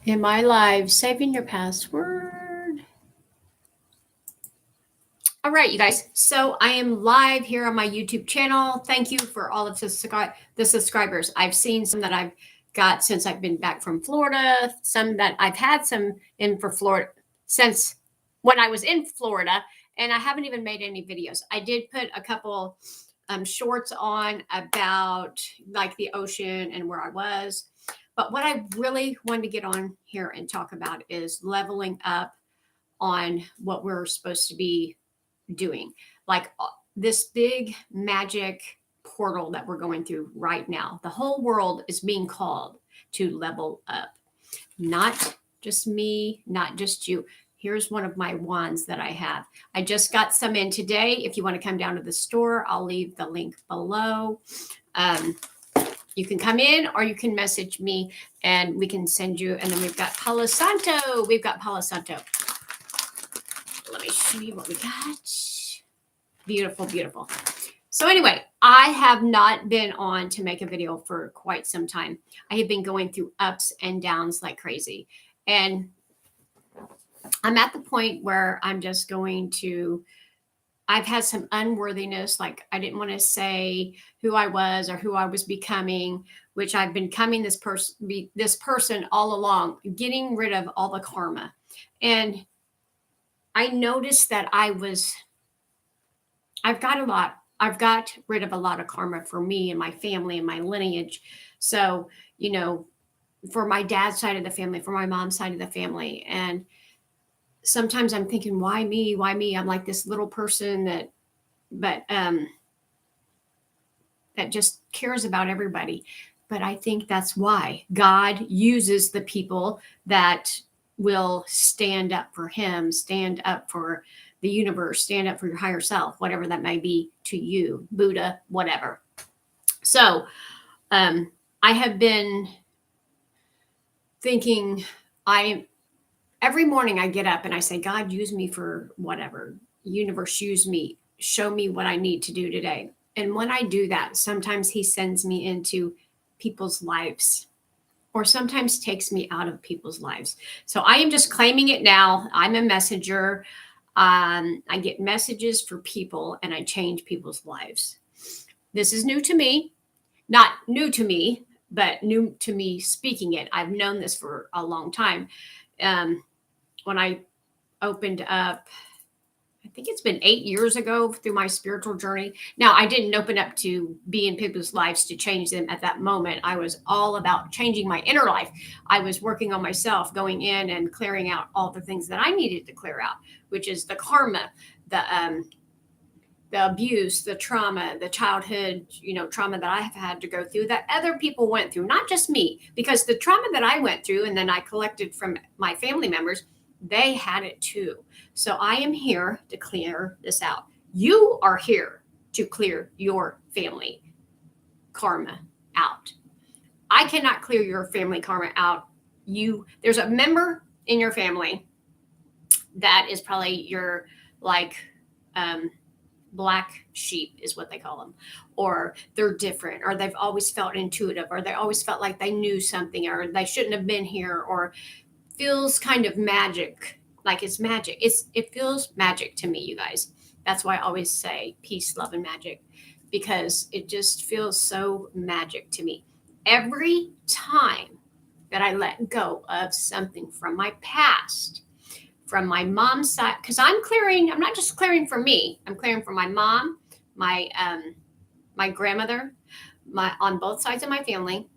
In my live, saving your password. All right, you guys. So I am live here on my YouTube channel. Thank you for all of the subscribers. I've seen some that I've got since I've been back from Florida, some that I've had some in for Florida since when I was in Florida, and I haven't even made any videos. I did put a couple shorts on about like the ocean and where I was. But what I really wanted to get on here and talk about is leveling up on what we're supposed to be doing. Like this big magic portal that we're going through right now. The whole world is being called to level up. Not just me, not just you. Here's one of my wands that I have. I just got some in today. If you want to come down to the store, I'll leave the link below. You can come in or you can message me and we can send you. And then we've got Palo Santo. We've got Palo Santo. Let me show you what we got. Beautiful, beautiful. So anyway, I have not been on to make a video for quite some time. I have been going through ups and downs like crazy. And I'm at the point where I'm just going to, I've had some unworthiness. Like I didn't want to say who I was or who I was becoming, which I've been becoming this person all along, getting rid of all the karma. And I noticed that I've got rid of a lot of karma for me and my family and my lineage. So, for my dad's side of the family, for my mom's side of the family. And sometimes I'm thinking, why me? Why me? I'm like this little person that just cares about everybody. But I think that's why God uses the people that will stand up for him, stand up for the universe, stand up for your higher self, whatever that may be to you, Buddha, whatever. So I have been thinking, every morning I get up and I say, God, use me for whatever. Universe, use me. Show me what I need to do today. And when I do that, sometimes he sends me into people's lives or sometimes takes me out of people's lives. So I am just claiming it now. I'm a messenger. I get messages for people and I change people's lives. This is new to me, not new to me, but new to me speaking it. I've known this for a long time. When I opened up, I think it's been 8 years ago through my spiritual journey. Now, I didn't open up to be in people's lives to change them at that moment. I was all about changing my inner life. I was working on myself, going in and clearing out all the things that I needed to clear out, which is the karma, the abuse, the trauma, the childhood, trauma that I have had to go through that other people went through, not just me, because the trauma that I went through and then I collected from my family members, they had it too. So I am here to clear this out. You are here to clear your family karma out. I cannot clear your family karma out. There's a member in your family that is probably your black sheep is what they call them, or they're different, or they've always felt intuitive, or they always felt like they knew something, or they shouldn't have been here, or feels kind of magic, like it's magic. It feels magic to me, you guys. That's why I always say peace, love, and magic, because it just feels so magic to me. Every time that I let go of something from my past, from my mom's side, because I'm not just clearing for me, I'm clearing for my mom, my grandmother, on both sides of my family.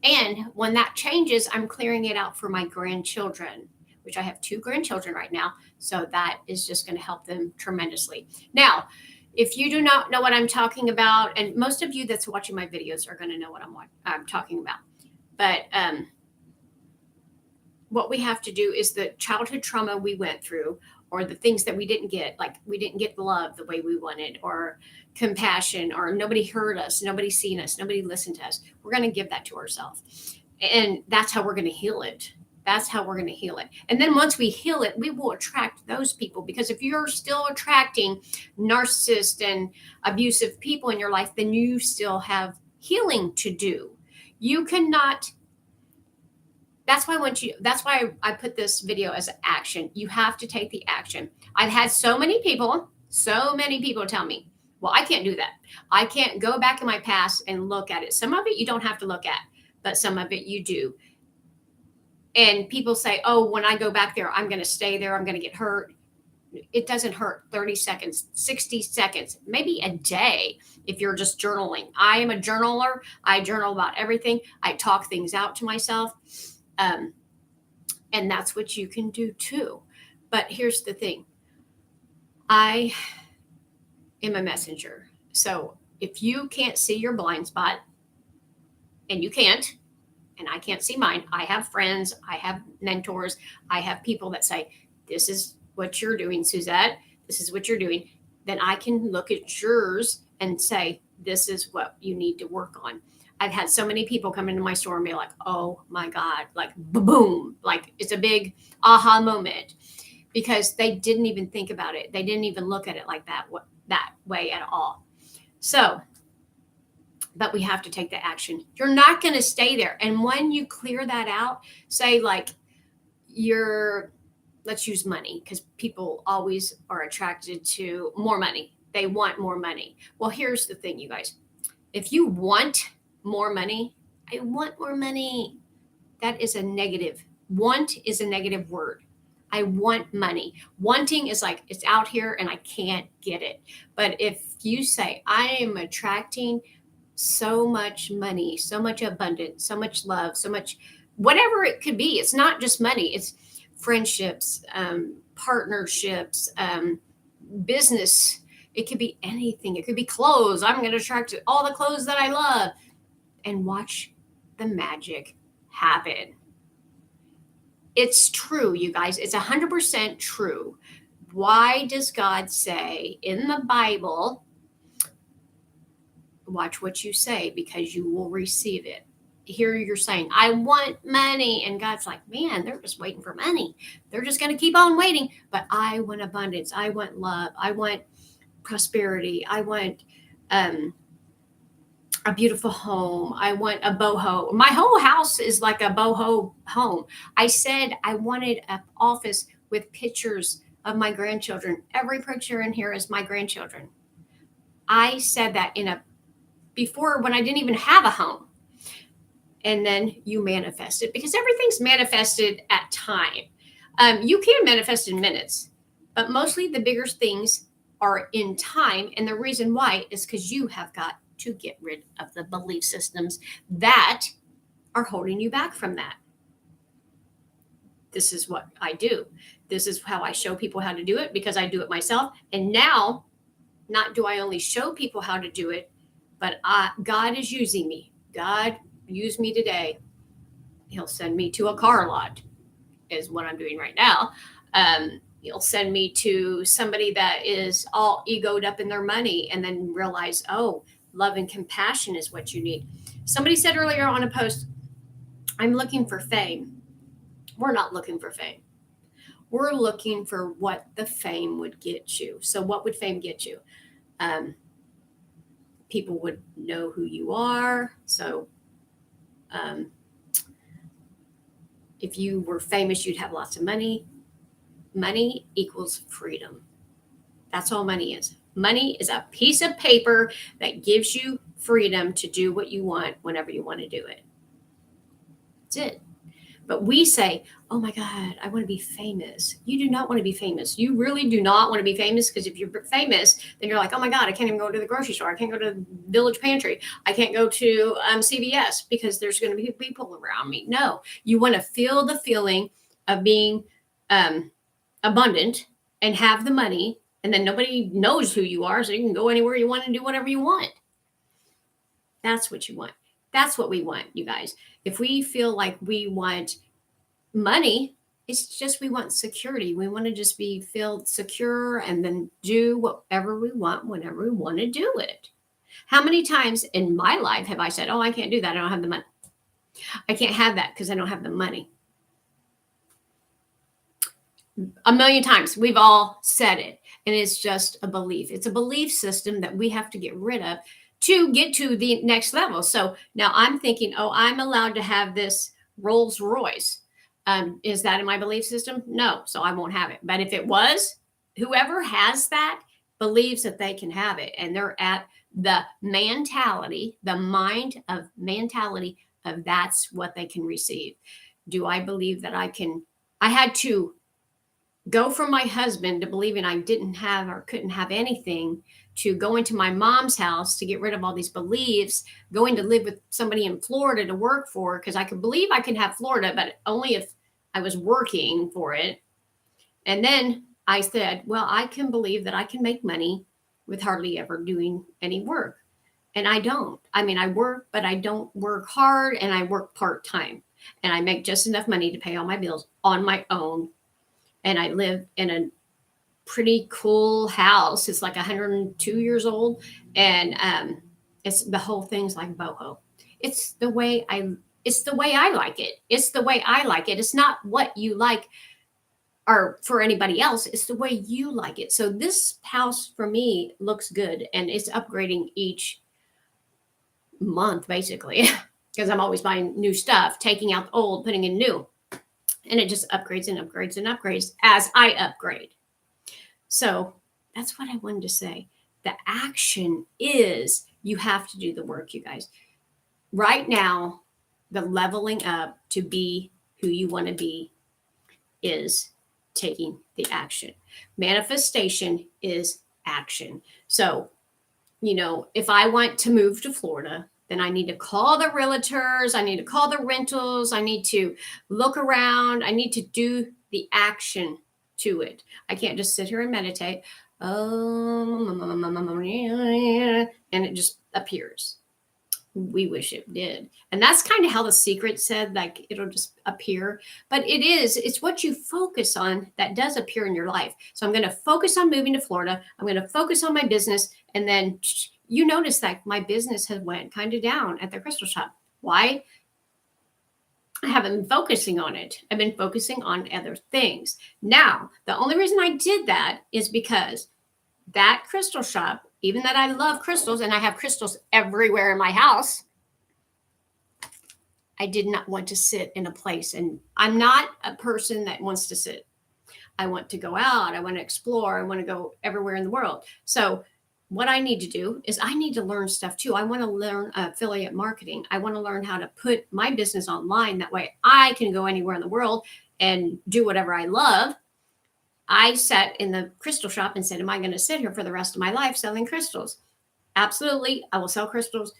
And when that changes, I'm clearing it out for my grandchildren, which I have 2 grandchildren right now. So that is just going to help them tremendously. Now, if you do not know what I'm talking about, and most of you that's watching my videos are going to know what I'm talking about, but what we have to do is the childhood trauma we went through, or the things that we didn't get, like we didn't get love the way we wanted, or compassion, or nobody heard us, nobody seen us, nobody listened to us. We're going to give that to ourselves. And that's how we're going to heal it. That's how we're going to heal it. And then once we heal it, we will attract those people. Because if you're still attracting narcissists and abusive people in your life, then you still have healing to do. You cannot That's why that's why I put this video as action. You have to take the action. I've had so many people tell me, well, I can't do that. I can't go back in my past and look at it. Some of it you don't have to look at, but some of it you do. And people say, oh, when I go back there, I'm going to stay there. I'm going to get hurt. It doesn't hurt. 30 seconds, 60 seconds, maybe a day if you're just journaling. I am a journaler. I journal about everything. I talk things out to myself. And that's what you can do too. But here's the thing. I am a messenger. So if you can't see your blind spot, and you can't, and I can't see mine, I have friends, I have mentors, I have people that say, this is what you're doing, Suzette, this is what you're doing. Then I can look at yours and say, this is what you need to work on. I've had so many people come into my store and be like, oh my God, like boom, like it's a big aha moment, because they didn't even think about it. They didn't even look at it like that way at all. So, but we have to take the action. You're not going to stay there. And when you clear that out, say like let's use money, because people always are attracted to more money. They want more money. Well, here's the thing, you guys. If you want more money, I want more money. That is a negative. Want is a negative word. I want money. Wanting is like, it's out here and I can't get it. But if you say, I am attracting so much money, so much abundance, so much love, so much, whatever it could be. It's not just money. It's friendships, partnerships, business. It could be anything. It could be clothes. I'm going to attract all the clothes that I love, and watch the magic happen. It's true, you guys. It's 100% true. Why does God say in the Bible, watch what you say, because you will receive it? Here you're saying, I want money. And God's like, man, they're just waiting for money. They're just going to keep on waiting. But I want abundance. I want love. I want prosperity. I want a beautiful home. I want a boho. My whole house is like a boho home. I said I wanted an office with pictures of my grandchildren. Every picture in here is my grandchildren. I said that before, when I didn't even have a home. And then you manifest it, because everything's manifested at time. You can manifest in minutes, but mostly the bigger things are in time. And the reason why is because you have got to get rid of the belief systems that are holding you back from that. This is what I do. This is how I show people how to do it, because I do it myself. And now, not do I only show people how to do it, but God is using me. God used me today. He'll send me to a car lot, is what I'm doing right now. He'll send me to somebody that is all egoed up in their money, and then realize, oh, love and compassion is what you need. Somebody said earlier on a post, I'm looking for fame. We're not looking for fame. We're looking for what the fame would get you. So what would fame get you? People would know who you are. So if you were famous, you'd have lots of money. Money equals freedom. That's all money is. Money is a piece of paper that gives you freedom to do what you want whenever you want to do it. That's it. But we say, oh my God, I want to be famous. You do not want to be famous. You really do not want to be famous, because if you're famous, then you're like, oh my God, I can't even go to the grocery store. I can't go to the Village Pantry. I can't go to CVS because there's going to be people around me. No, you want to feel the feeling of being abundant and have the money, and then nobody knows who you are, so you can go anywhere you want and do whatever you want. That's what you want. That's what we want, you guys. If we feel like we want money, it's just we want security. We want to just feel secure and then do whatever we want whenever we want to do it. How many times in my life have I said, oh, I can't do that. I don't have the money. I can't have that because I don't have the money. A million times. We've all said it. And it's just a belief. It's a belief system that we have to get rid of to get to the next level. So now I'm thinking, oh, I'm allowed to have this Rolls Royce. Is that in my belief system? No, so I won't have it. But if it was, whoever has that believes that they can have it, and they're at the mentality, the mind of mentality of that's what they can receive. Do I believe that I can? I had to go from my husband to believing I didn't have or couldn't have anything to going to my mom's house to get rid of all these beliefs, going to live with somebody in Florida to work for because I could believe I can have Florida, but only if I was working for it. And then I said, well, I can believe that I can make money with hardly ever doing any work. And I don't. I mean, I work, but I don't work hard and I work part time. And I make just enough money to pay all my bills on my own. And I live in a pretty cool house. It's like 102 years old. And it's the whole thing's like boho. It's the way I it's the way I like it. It's the way I like it. It's not what you like or for anybody else. It's the way you like it. So this house for me looks good and it's upgrading each month basically because I'm always buying new stuff, taking out the old, putting in new. And it just upgrades and upgrades and upgrades as I upgrade. So that's what I wanted to say. The action is you have to do the work, you guys. Right now, the leveling up to be who you want to be is taking the action. Manifestation is action. So, if I want to move to Florida, then I need to call the realtors, I need to call the rentals, I need to look around, I need to do the action to it. I can't just sit here and meditate. And it just appears. We wish it did. And that's kind of how The Secret said, like, it'll just appear. But it's what you focus on that does appear in your life. So I'm going to focus on moving to Florida. I'm going to focus on my business. And then you notice that my business has went kind of down at the crystal shop. Why? I haven't been focusing on it. I've been focusing on other things. Now, the only reason I did that is because that crystal shop, even that I love crystals and I have crystals everywhere in my house, I did not want to sit in a place. And I'm not a person that wants to sit. I want to go out. I want to explore. I want to go everywhere in the world. So what I need to do is I need to learn stuff too. I want to learn affiliate marketing. I want to learn how to put my business online. That way I can go anywhere in the world and do whatever I love. I sat in the crystal shop and said, am I going to sit here for the rest of my life selling crystals? Absolutely. I will sell crystals.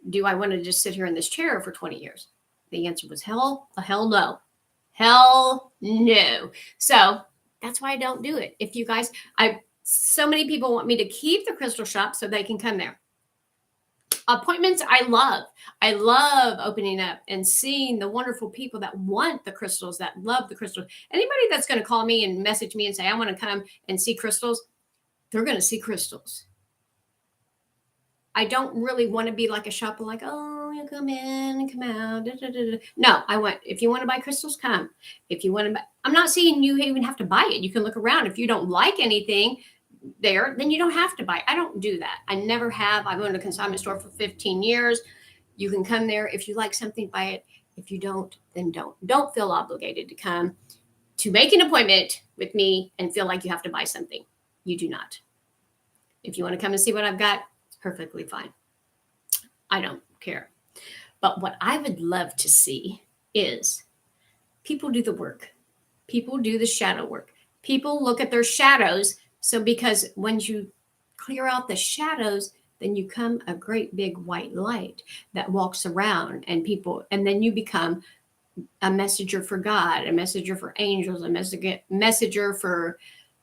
Do I want to just sit here in this chair for 20 years? The answer was hell no. Hell no. So that's why I don't do it. If you guys, so many people want me to keep the crystal shop so they can come there. Appointments, I love. I love opening up and seeing the wonderful people that want the crystals, that love the crystals. Anybody that's going to call me and message me and say, I want to come and see crystals, they're going to see crystals. I don't really want to be like a shop like, oh, you come in and come out. Da, da, da, da. No, if you want to buy crystals, come. If you want to I'm not saying you even have to buy it. You can look around. If you don't like anything there, then you don't have to buy. I don't do that. I never have. I've owned a consignment store for 15 years. You can come there. If you like something, buy it. If you don't, then don't. Don't feel obligated to come to make an appointment with me and feel like you have to buy something. You do not. If you want to come and see what I've got, perfectly fine. I don't care. But what I would love to see is people do the work. People do the shadow work. People look at their shadows. So because when you clear out the shadows, then you come a great big white light that walks around and then you become a messenger for God, a messenger for angels, a messenger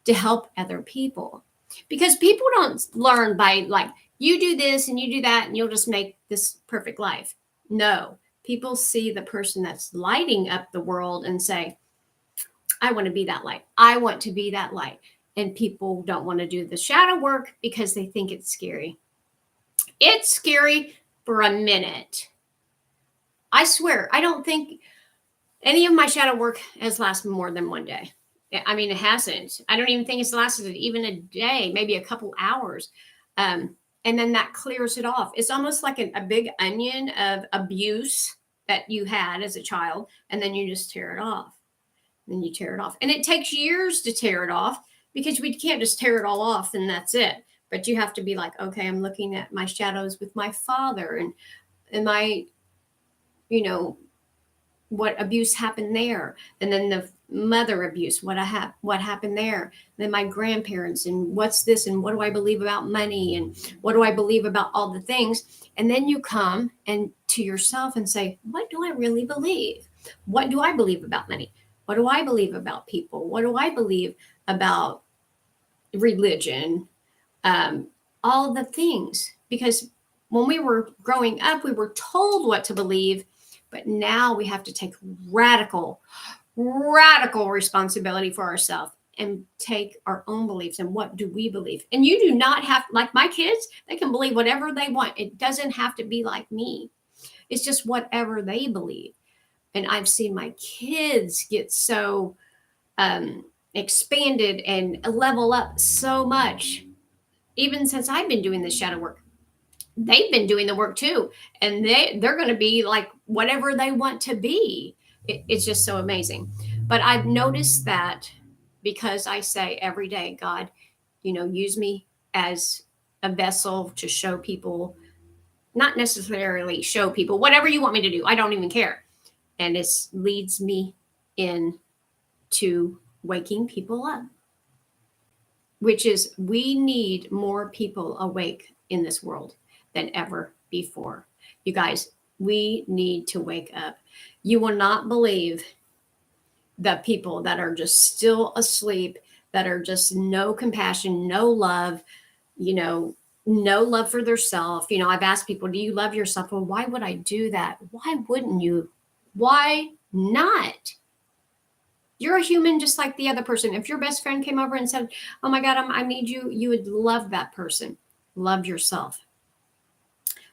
to help other people. Because people don't learn by like, you do this and you do that and you'll just make this perfect life. No, people see the person that's lighting up the world and say, I want to be that light. I want to be that light. And people don't want to do the shadow work because they think it's scary. It's scary for a minute. I swear, I don't think any of my shadow work has lasted more than one day. I mean, it hasn't. I don't even think it's lasted even a day, maybe a couple hours. And then that clears it off. It's almost like a big onion of abuse that you had as a child, and then you just tear it off. then you tear it off. And it takes years to tear it off because we can't just tear it all off and that's it. But you have to be like, okay, I'm looking at my shadows with my father and my, you know, what abuse happened there, and then the mother abuse, what happened there, and then my grandparents, and what's this, and what do I believe about money, and what do I believe about all the things, and then you come and to yourself and say, what do I really believe? What do I believe about money? What do I believe about people? What do I believe about religion? Um, all the things, because when we were growing up, we were told what to believe, but now we have to take radical responsibility for ourselves and take our own beliefs and what do we believe. And you do not have, like my kids, they can believe whatever they want. It doesn't have to be like me. It's just whatever they believe. And I've seen my kids get so expanded and level up so much, even since I've been doing this shadow work. They've been doing the work too, and they're going to be like whatever they want to be. It's just so amazing. But I've noticed that because I say every day, God, use me as a vessel to show people, not necessarily show people, whatever you want me to do, I don't even care. And it leads me in to waking people up, which is we need more people awake in this world than ever before. You guys, we need to wake up. You will not believe the people that are just still asleep, that are just no compassion, no love, no love for themselves. I've asked people, do you love yourself? Well, why would I do that? Why wouldn't you? Why not? You're a human just like the other person. If your best friend came over and said, oh my God, I need you, you would love that person. Love yourself.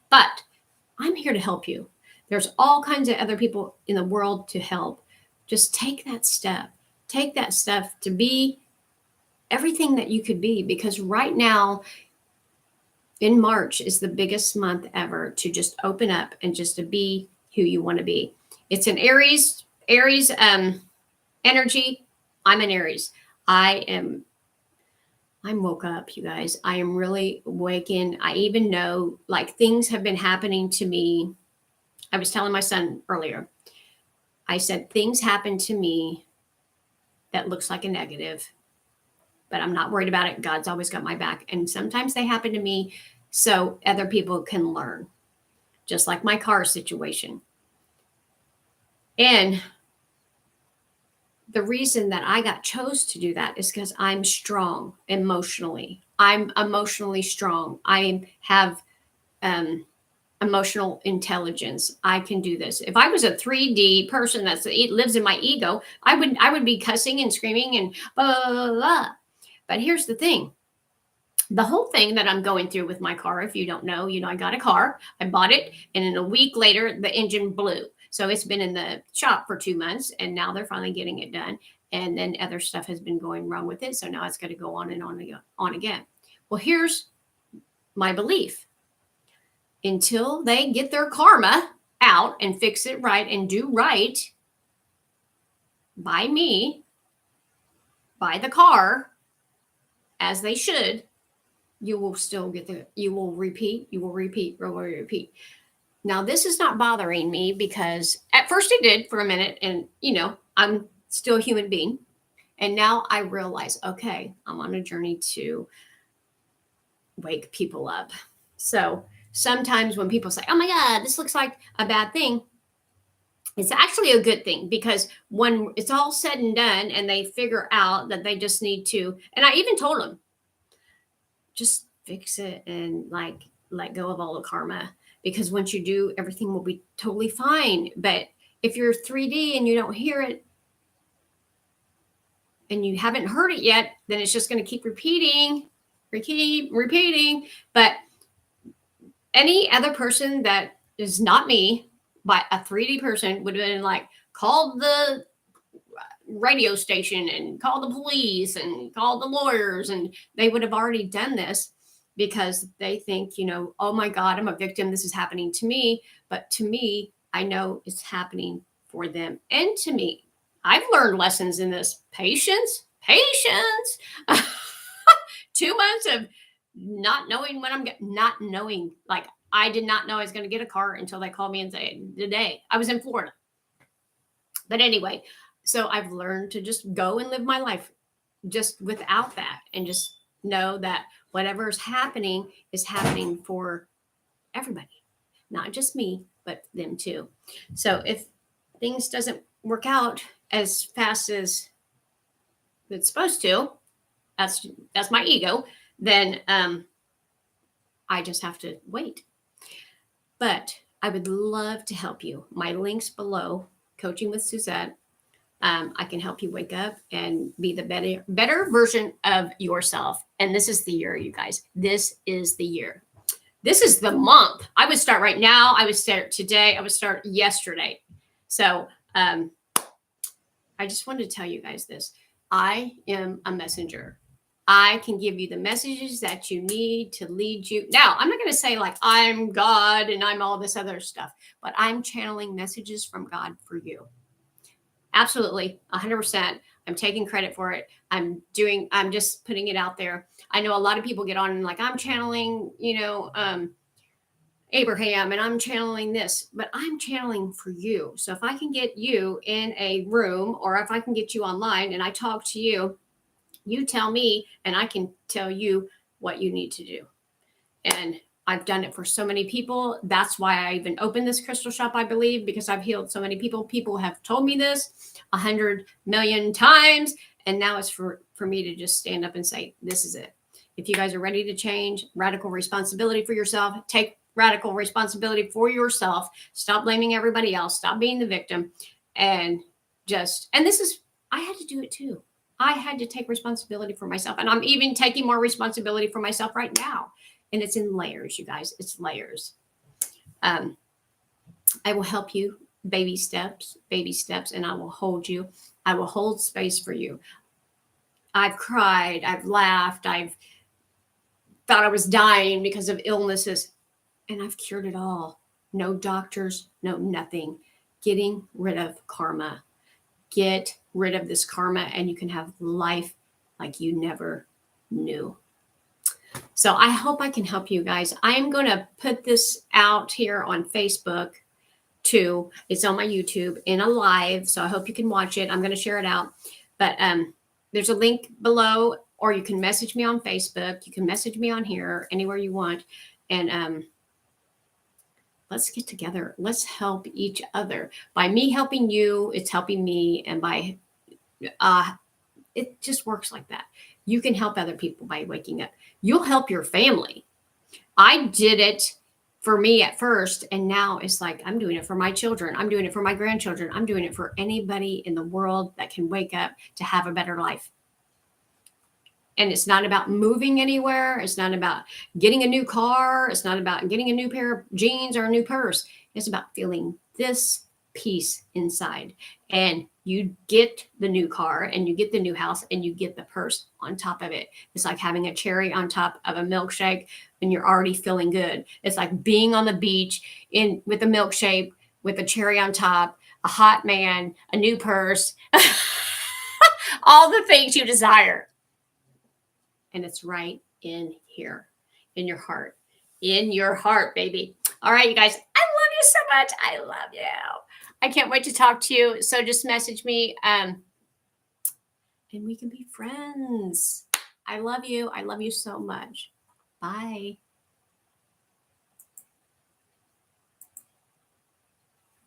But I'm here to help you. There's all kinds of other people in the world to help. Just take that step. Take that step to be everything that you could be, because right now in March is the biggest month ever to just open up and just to be who you want to be. It's an Aries energy. I'm an Aries. I'm woke up, you guys. I am really waking. I even know like things have been happening to me. I was telling my son earlier, I said, things happen to me that looks like a negative, but I'm not worried about it. God's always got my back. And sometimes they happen to me so other people can learn, just like my car situation. And the reason that I got chose to do that is because I'm strong emotionally. I'm emotionally strong. I have emotional intelligence. I can do this. If I was a 3D person that lives in my ego, I would be cussing and screaming and blah, blah, blah, blah. But here's the thing. The whole thing that I'm going through with my car, if you don't know, I got a car, I bought it, and in a week later, the engine blew. So it's been in the shop for 2 months, and now they're finally getting it done. And then other stuff has been going wrong with it. So now it's going to go on and on again. Well, here's my belief. Until they get their karma out and fix it right and do right by me, by the car, as they should, you will still you will repeat. Now, this is not bothering me because at first it did for a minute, and I'm still a human being. And now I realize, okay, I'm on a journey to wake people up. So sometimes when people say, oh my God, this looks like a bad thing, it's actually a good thing, because when it's all said and done and they figure out that they just need to, and I even told them, just fix it and like let go of all the karma, because once you do, everything will be totally fine. But if you're 3D and you don't hear it and you haven't heard it yet, then it's just going to keep repeating. But any other person that is not me, but a 3D person, would have been like, called the radio station and called the police and called the lawyers, and they would have already done this because they think, oh my God, I'm a victim. This is happening to me. But to me, I know it's happening for them and to me. I've learned lessons in this. Patience. 2 months of not knowing when not knowing. Like, I did not know I was going to get a car until they called me and said, today. I was in Florida. But anyway, so I've learned to just go and live my life just without that, and just know that whatever is happening for everybody, not just me, but them too. So if things doesn't work out as fast as it's supposed to, that's my ego, then I just have to wait. But I would love to help you. My links below, Coaching with Suzette. I can help you wake up and be the better version of yourself. And this is the year, you guys. This is the year. This is the month. I would start right now. I would start today. I would start yesterday. So I just wanted to tell you guys this. I am a messenger. I can give you the messages that you need to lead you. Now, I'm not going to say like I'm God and I'm all this other stuff, but I'm channeling messages from God for you. Absolutely, 100%. I'm taking credit for it. I'm just putting it out there. I know a lot of people get on and like, I'm channeling, Abraham, and I'm channeling this, but I'm channeling for you. So if I can get you in a room, or if I can get you online and I talk to you, you tell me and I can tell you what you need to do. And I've done it for so many people. That's why I even opened this crystal shop, I believe, because I've healed so many people. People have told me this 100 million times. And now it's for me to just stand up and say, this is it. If you guys are ready to change, radical responsibility for yourself, take radical responsibility for yourself. Stop blaming everybody else. Stop being the victim. And I had to do it too. I had to take responsibility for myself. And I'm even taking more responsibility for myself right now. And it's in layers, you guys. It's layers. I will help you baby steps, and I will hold you. I will hold space for you. I've cried. I've laughed. I've thought I was dying because of illnesses. And I've cured it all. No doctors, no nothing. Getting rid of karma. Get rid of this karma and you can have life like you never knew. So I hope I can help you guys. I'm going to put this out here on Facebook too. It's on my YouTube in a live. So I hope you can watch it. I'm going to share it out. But there's a link below, or you can message me on Facebook. You can message me on here, anywhere you want. And let's get together. Let's help each other. By me helping you, it's helping me. And by it just works like that. You can help other people by waking up. You'll help your family. I did it for me at first, and now it's like I'm doing it for my children. I'm doing it for my grandchildren. I'm doing it for anybody in the world that can wake up to have a better life. And it's not about moving anywhere. It's not about getting a new car. It's not about getting a new pair of jeans or a new purse. It's about feeling this peace inside. And you get the new car and you get the new house and you get the purse on top of it. It's like having a cherry on top of a milkshake and you're already feeling good. It's like being on the beach with a milkshake with a cherry on top, a hot man, a new purse, all the things you desire. And it's right in here, in your heart, baby. All right, you guys, I love you so much. I love you. I can't wait to talk to you. So just message me and we can be friends. I love you. I love you so much. Bye.